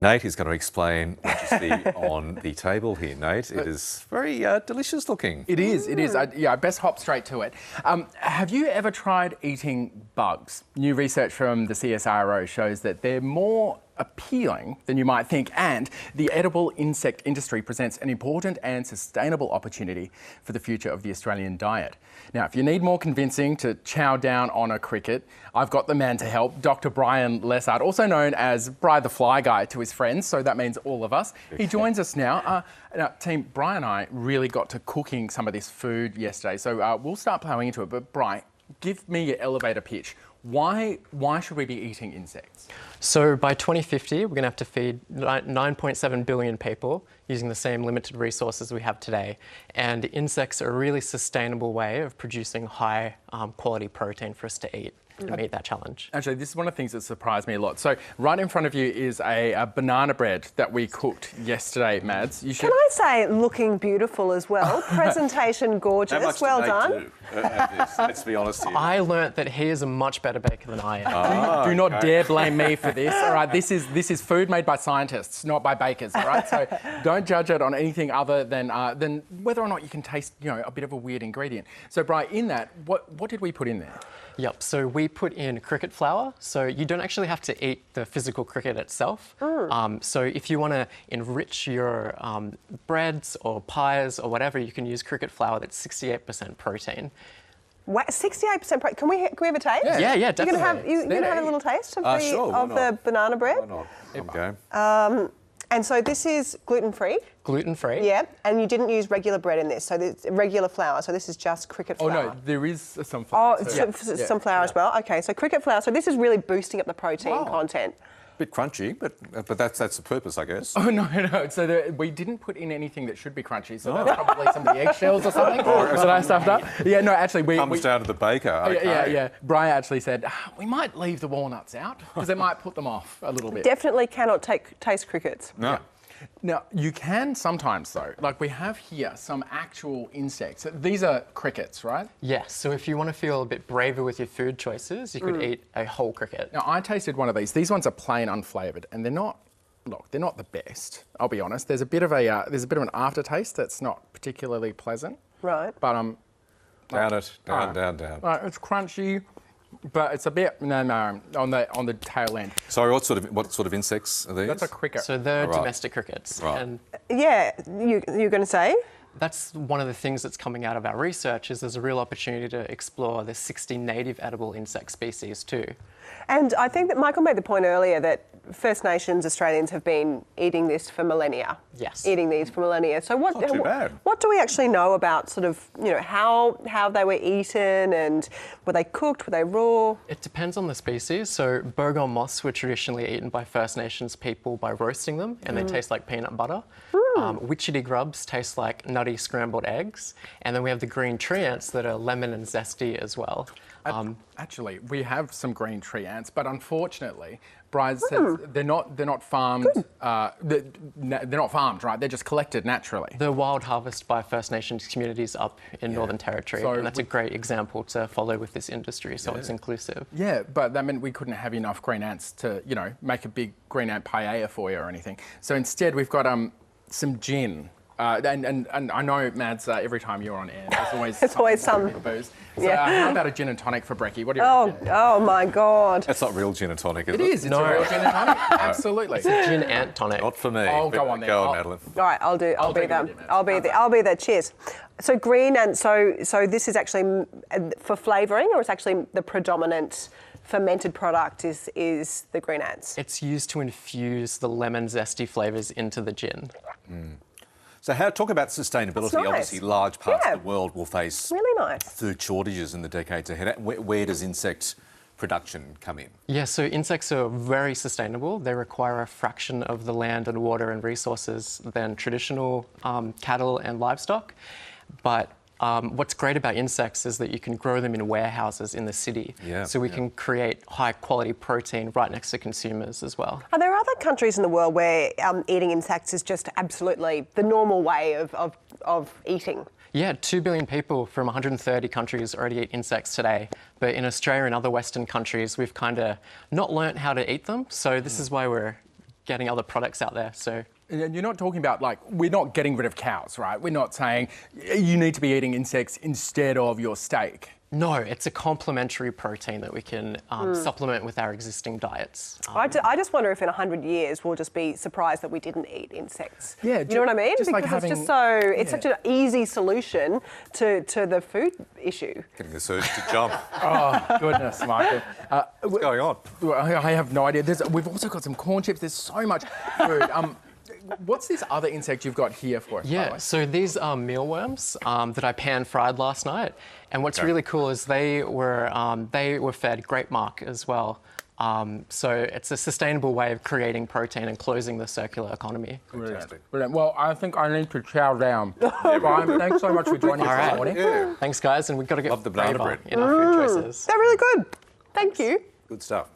Nate is going to explain what you see on the table here, Nate. It is very delicious looking. It is, it is. I best hop straight to it. Have you ever tried eating bugs? New research from the CSIRO shows that they're more appealing than you might think, and the edible insect industry presents an important and sustainable opportunity for the future of the Australian diet. Now, if you need more convincing to chow down on a cricket, I've got the man to help, Dr. Brian Lessard, also known as Bri the Fly Guy to his friends, so that means all of us. He joins us now. Now, team, Bri and I really got to cooking some of this food yesterday, so we'll start ploughing into it. But Bri, give me your elevator pitch. Why should we be eating insects? So by 2050, we're going to have to feed 9.7 billion people using the same limited resources we have today. And insects are a really sustainable way of producing high quality protein for us to eat to meet that challenge. Actually, this is one of the things that surprised me a lot. So right in front of you is a banana bread that we cooked yesterday, Mads. You should... Can I say looking beautiful as well? Presentation gorgeous, well done. Let's be honest here. I learnt that he is a much better baker than I am. Do not dare blame me for this. All right, this is food made by scientists, not by bakers. All right, so don't judge it on anything other than whether or not you can taste, a bit of a weird ingredient. So, Brian, in that, what did we put in there? Yep, so we put in cricket flour, so you don't actually have to eat the physical cricket itself. So if you want to enrich your breads or pies or whatever, you can use cricket flour that's 68% protein. What, 68% protein? Can we have a taste? Yeah, definitely. You're going to have a little taste of the banana bread? Why not? Okay. And so this is gluten-free? Gluten-free. Yeah, and you didn't use regular bread in this, so it's regular flour, so this is just cricket flour. Oh no, there is some flour. Oh, some flour as well? Okay, so cricket flour, so this is really boosting up the protein content. Bit crunchy, but that's the purpose, I guess. Oh no! So we didn't put in anything that should be crunchy. So that's probably some of the eggshells or something that I stuffed up. Yeah, no, actually we comes down to the baker. Okay. Yeah. Brian actually said we might leave the walnuts out because it might put them off a little bit. Definitely cannot taste crickets. No. Yeah. Now, you can sometimes, though. Like, we have here some actual insects. These are crickets, right? Yes, so if you want to feel a bit braver with your food choices, you could eat a whole cricket. Now, I tasted one of these. These ones are plain unflavoured, and they're not the best, I'll be honest. There's a bit of an aftertaste that's not particularly pleasant. Right. But, Down. It's crunchy. But it's a bit on the tail end. Sorry, what sort of insects are these? That's a cricket. So they're domestic crickets. Right. And yeah, you're going to say? that's one of the things that's coming out of our research is there's a real opportunity to explore the 60 native edible insect species too. And I think that Michael made the point earlier that First Nations Australians have been eating this for millennia. Yes. Eating these for millennia. So what Not too bad. What do we actually know about sort of, how they were eaten, and were they cooked, were they raw? It depends on the species. So bogor moths were traditionally eaten by First Nations people by roasting them, and they taste like peanut butter. Witchetty grubs taste like nutty scrambled eggs. And then we have the green tree ants that are lemon and zesty as well. Actually, we have some green tree ants, but unfortunately, Brian says they're not farmed. They're not farmed, right? They're just collected naturally. They're wild harvest by First Nations communities up in Northern Territory, So and that's a great example to follow with this industry, so it's inclusive. Yeah, but that meant we couldn't have enough green ants to, make a big green ant paella for you or anything. So instead, we've got some gin. And I know, Mads, every time you're on air, there's always some booze. So how about a gin and tonic for brekkie? What do you reckon? Oh my God. That's not real gin and tonic, is it? It is. It's a real gin and tonic. Absolutely. It's a gin ant tonic. Not for me. Oh, go on then. Go on, Madeline. All right, I'll be there. Cheers. So green and so this is actually for flavouring, or it's actually the predominant fermented product is the green ants? It's used to infuse the lemon zesty flavours into the gin. So talk about sustainability. That's nice. Obviously, large parts of the world will face food shortages in the decades ahead. Where does insect production come in? Yeah, so insects are very sustainable. They require a fraction of the land and water and resources than traditional cattle and livestock. But what's great about insects is that you can grow them in warehouses in the city. So we can create high quality protein right next to consumers as well. Are there other countries in the world where eating insects is just absolutely the normal way of eating? Yeah, 2 billion people from 130 countries already eat insects today. But in Australia and other Western countries, we've kind of not learnt how to eat them. So this is why we're getting other products out there. So. And you're not talking about, like, we're not getting rid of cows, right? We're not saying you need to be eating insects instead of your steak. No, it's a complementary protein that we can supplement with our existing diets. I just wonder if in 100 years we'll just be surprised that we didn't eat insects. Yeah, you know what I mean? just Because like having, it's just so, it's such an easy solution to the food issue. Getting the surge to jump. Oh, goodness, Michael. What's going on? I have no idea. We've also got some corn chips. There's so much food. What's this other insect you've got here for us? Yeah, so these are mealworms that I pan-fried last night. And what's really cool is they were fed grape mark as well. So it's a sustainable way of creating protein and closing the circular economy. Brilliant. Brilliant. Well, I think I need to chow down. Brian, thanks so much for joining us this morning. Yeah. Thanks, guys, and we've got to get Love the banana braver bread. in our food choices. They're really good. Thank you. Good stuff.